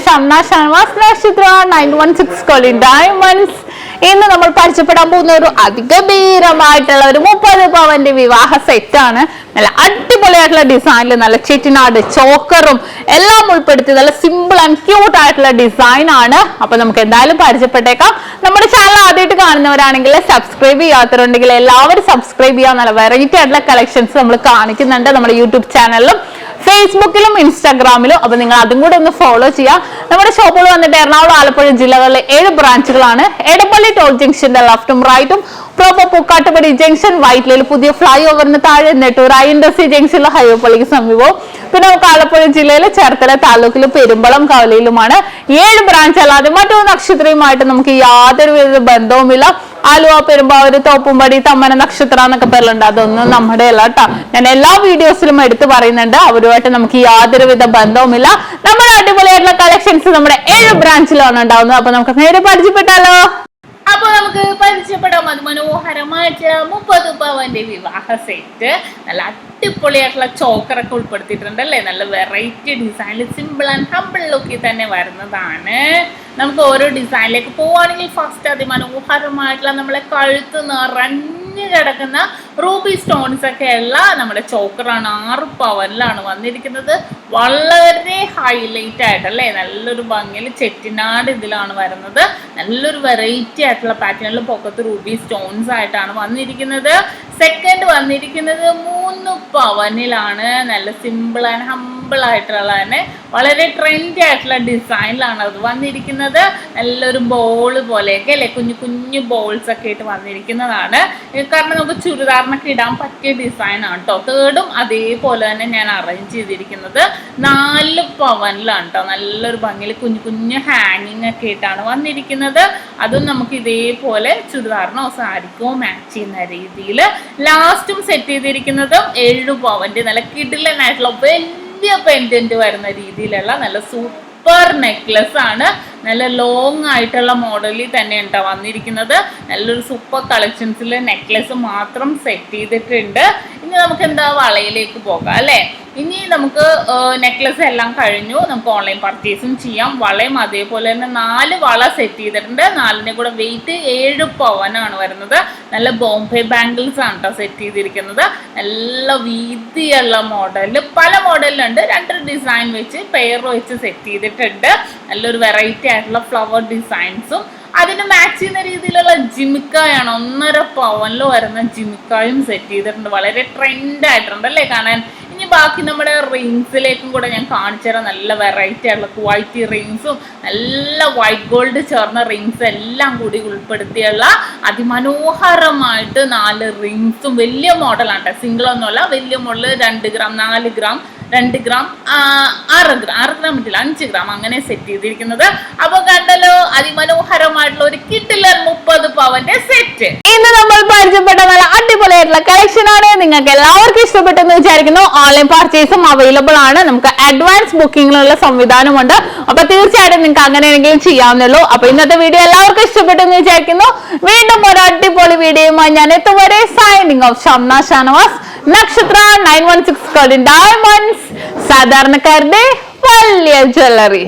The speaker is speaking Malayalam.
Shamna Shanwas Nakshathra 916 Golden Diamonds. ഇന്ന് നമ്മൾ പരിചയപ്പെടാൻ പോകുന്ന ഒരു അതിഗംഭീരമായിട്ടുള്ള ഒരു 30 പവന്റെ വിവാഹ സെറ്റ് ആണ്. നല്ല അടിപൊളിയായിട്ടുള്ള ഡിസൈനിൽ നല്ല ചെറ്റിനാട് ചോക്കറും എല്ലാം ഉൾപ്പെടുത്തി നല്ല സിമ്പിൾ ആൻഡ് ക്യൂട്ട് ആയിട്ടുള്ള ഡിസൈൻ ആണ്. അപ്പൊ നമുക്ക് എന്തായാലും പരിചയപ്പെട്ടേക്കാം. നമ്മുടെ ചാനൽ ആദ്യമായിട്ട് കാണുന്നവരാണെങ്കിൽ സബ്സ്ക്രൈബ് ചെയ്യാത്തവരുണ്ടെങ്കിൽ എല്ലാവരും സബ്സ്ക്രൈബ് ചെയ്യാൻ നല്ല വെറൈറ്റി ആയിട്ടുള്ള കളക്ഷൻസ് നമ്മൾ കാണിക്കുന്നുണ്ട് നമ്മുടെ യൂട്യൂബ് ചാനലിലും ഫേസ്ബുക്കിലും ഇൻസ്റ്റാഗ്രാമിലും. അപ്പൊ നിങ്ങൾ അതും കൂടെ ഒന്ന് ഫോളോ ചെയ്യാം. നമ്മുടെ ഷോപ്പുകൾ വന്നിട്ട് എറണാകുളം ആലപ്പുഴ ജില്ലകളിലെ 7 ബ്രാഞ്ചുകളാണ്. എടപ്പള്ളി ടോൾ ജംഗ്ഷന്റെ ലെഫ്റ്റും റൈറ്റും, പ്രോപ്പർ പൂക്കാട്ടുപടി ജംഗ്ഷൻ, വൈറ്റ്ലയിൽ പുതിയ ഫ്ലൈ ഓവറിന് താഴെ, നെട്ടൂർ INDC ജംഗ്ഷനിലെ ഹൈവേ പള്ളിക്ക് സമീപവും. പിന്നെ നമുക്ക് ആലപ്പുഴ ജില്ലയിലെ ചേർത്തല താലൂക്കിലും പെരുമ്പളം കവലയിലുമാണ്. 7 ബ്രാഞ്ച് അല്ലാതെ മറ്റൊരു നക്ഷത്രയുമായിട്ട് നമുക്ക് യാതൊരു വിധ ബന്ധവുമില്ല. ആലുവ, പെരുമ്പാവൂര്, തോപ്പുംപടി, തമ്മന, നക്ഷത്ര എന്നൊക്കെ പേരുണ്ട്. അതൊന്നും നമ്മുടെ അല്ല കേട്ടോ. ഞാൻ എല്ലാ വീഡിയോസിലും എടുത്തു പറയുന്നുണ്ട്. അവരുമായിട്ട് നമുക്ക് യാതൊരുവിധ ബന്ധവുമില്ല. നമ്മുടെ അടിപൊളിയായിട്ടുള്ള കളക്ഷൻസ് നമ്മുടെ 7 ബ്രാഞ്ചിലാണ് ഉണ്ടാവുന്നത്. അപ്പൊ നമുക്ക് നേരെ പരിചയപ്പെട്ടാലോ. അപ്പൊ നമുക്ക് പരിചയപ്പെടാം. മനോഹരമായിട്ട് 30 പവന്റെ വിവാഹ സെറ്റ് നല്ല അടിപൊളിയായിട്ടുള്ള ചോക്കറൊക്കെ ഉൾപ്പെടുത്തിയിട്ടുണ്ട് അല്ലേ. നല്ല വെറൈറ്റി ഡിസൈനിൽ സിമ്പിൾ ആൻഡ് ഹമ്പിൾ ലുക്കിൽ തന്നെ വരുന്നതാണ്. നമുക്ക് ഓരോ ഡിസൈനിലേക്ക് പോവുകയാണെങ്കിൽ ഫസ്റ്റ് അതിമനോഹരമായിട്ടുള്ള നമ്മളെ കഴുത്ത് നിറഞ്ഞു കിടക്കുന്ന റൂബി സ്റ്റോൺസ് ഒക്കെ ഉള്ള നമ്മുടെ ചോക്കറാണ്. 6 പവനിലാണ് വന്നിരിക്കുന്നത്. വളരെ ഹൈലൈറ്റ് ആയിട്ടല്ലേ, നല്ലൊരു ഭംഗിയിൽ ചെറ്റിനാട് ഇതിലാണ് വരുന്നത്. നല്ലൊരു വെറൈറ്റി ആയിട്ടുള്ള പാറ്റേണിൽ പൊക്കത്ത് റൂബി സ്റ്റോൺസ് ആയിട്ടാണ് വന്നിരിക്കുന്നത്. സെക്കൻഡ് വന്നിരിക്കുന്നത് 3 പവനിലാണ്. നല്ല സിമ്പിൾ ആൻഡ് ഹമ്പിൾ ആയിട്ടുള്ള തന്നെ വളരെ ട്രെൻഡി ആയിട്ടുള്ള ഡിസൈനിലാണ് അത് വന്നിരിക്കുന്നത്. നല്ലൊരു ബോൾ പോലെയൊക്കെ അല്ലെ, കുഞ്ഞു കുഞ്ഞു ബോൾസ് ഒക്കെ ആയിട്ട് വന്നിരിക്കുന്നതാണ്. കാരണം നമുക്ക് ചുരിദാറിനൊക്കെ ഇടാൻ പറ്റിയ ഡിസൈൻ ആണ് കേട്ടോ. തേർഡും അതേപോലെ തന്നെ ഞാൻ അറേഞ്ച് ചെയ്തിരിക്കുന്നത് 4 പവനിലാണ് കേട്ടോ. നല്ലൊരു ഭംഗിയിൽ കുഞ്ഞു കുഞ്ഞു ഹാങ്ങിങ് ഒക്കെ ആയിട്ടാണ് വന്നിരിക്കുന്നത്. അതും നമുക്ക് ഇതേപോലെ ചുരിദാറിനോ സാരിക്കോ മാച്ച് ചെയ്യുന്ന രീതിയിൽ. ലാസ്റ്റും സെറ്റ് ചെയ്തിരിക്കുന്നതും 7 പവന്റെ നല്ല കിടിലനായിട്ടുള്ള വലിയ പെൻഡന്റ് വരുന്ന രീതിയിലുള്ള നല്ല സൂപ്പർ നെക്ലസ് ആണ്. നല്ല ലോങ് ആയിട്ടുള്ള മോഡലിൽ തന്നെ ഉണ്ടോ വന്നിരിക്കുന്നത്. നല്ലൊരു സൂപ്പർ കളക്ഷൻസിൽ നെക്ലസ് മാത്രം സെറ്റ് ചെയ്തിട്ടുണ്ട്. ഇനി നമുക്ക് എന്താ വളയിലേക്ക് പോകാം അല്ലേ. ഇനി നമുക്ക് നെക്ലസ് എല്ലാം കഴിഞ്ഞു. നമുക്ക് ഓൺലൈൻ പർച്ചേസും ചെയ്യാം. വളയും അതേപോലെ തന്നെ 4 വള സെറ്റ് ചെയ്തിട്ടുണ്ട്. 4ന്റെ കൂടെ വെയിറ്റ് 7 പവനാണ് വരുന്നത്. നല്ല ബോംബെ ബാംഗിൾസ് ആണ് കേട്ടോ സെറ്റ് ചെയ്തിരിക്കുന്നത്. നല്ല വീതിയുള്ള മോഡലിൽ പല മോഡലിലുണ്ട്. 2 ഡിസൈൻ വെച്ച് പെയർ വെച്ച് സെറ്റ് ചെയ്തിട്ടുണ്ട്. നല്ലൊരു വെറൈറ്റി ആയിട്ടുള്ള ഫ്ലവർ ഡിസൈൻസും അതിന് മാച്ച് ചെയ്യുന്ന രീതിയിലുള്ള ജിമിക്കായാണ്. 1.5 പവനിൽ വരുന്ന ജിമിക്കായും സെറ്റ് ചെയ്തിട്ടുണ്ട്. വളരെ ട്രെൻഡ് ആയിട്ടുണ്ട് അല്ലേ കാണാൻ. ഇനി ബാക്കി നമ്മുടെ റിങ്സിലേക്കും കൂടെ ഞാൻ കാണിച്ചു തരാം. നല്ല വെറൈറ്റി ആയിട്ടുള്ള ക്വാളിറ്റി റിങ്സും നല്ല വൈറ്റ് ഗോൾഡ് ചേർന്ന റിങ്സ് എല്ലാം കൂടി ഉൾപ്പെടുത്തിയുള്ള അതിമനോഹരമായിട്ട് 4 റിങ്സും വലിയ മോഡലാണ് കേട്ടോ. സിംഗിൾ ഒന്നുമല്ല, വലിയ model 2 gram, 4 gram, 2 gram, 6 gram പറ്റില്ല, 5 ഗ്രാം അങ്ങനെ സെറ്റ് ചെയ്തിരിക്കുന്നത്. അപ്പൊ കണ്ടല്ലോ, അതിമനോഹരമായിട്ടുള്ള ഒരു കിടിലൻ 30 പവന്റെ സെറ്റ്. ഇന്ന് നമ്മൾ പരിചയപ്പെട്ട നല്ല അടിപൊളിയായിട്ടുള്ള കളക്ഷൻ ആണ്. നിങ്ങൾക്ക് എല്ലാവർക്കും ഇഷ്ടപ്പെട്ടെന്ന് വിചാരിക്കുന്നു. ഓൺലൈൻ പർച്ചേസും അവൈലബിൾ ആണ്. നമുക്ക് അഡ്വാൻസ് ബുക്കിങ്ങിനുള്ള സംവിധാനമുണ്ട്. അപ്പൊ തീർച്ചയായിട്ടും നിങ്ങൾക്ക് അങ്ങനെയെങ്കിലും ചെയ്യാവുന്നുള്ളൂ. അപ്പൊ ഇന്നത്തെ വീഡിയോ എല്ലാവർക്കും ഇഷ്ടപ്പെട്ടെന്ന് വിചാരിക്കുന്നു. വീണ്ടും ഒരു അടിപൊളി വീഡിയോയുമായി ഞാൻ എത്തുവരെ സൈനിങ് ഓഫ്. ഷംന ഷാനവാസ്, നക്ഷത്ര 916 Golden Diamonds, സാധാരണക്കാരുടെ വലിയ ജ്വല്ലറി.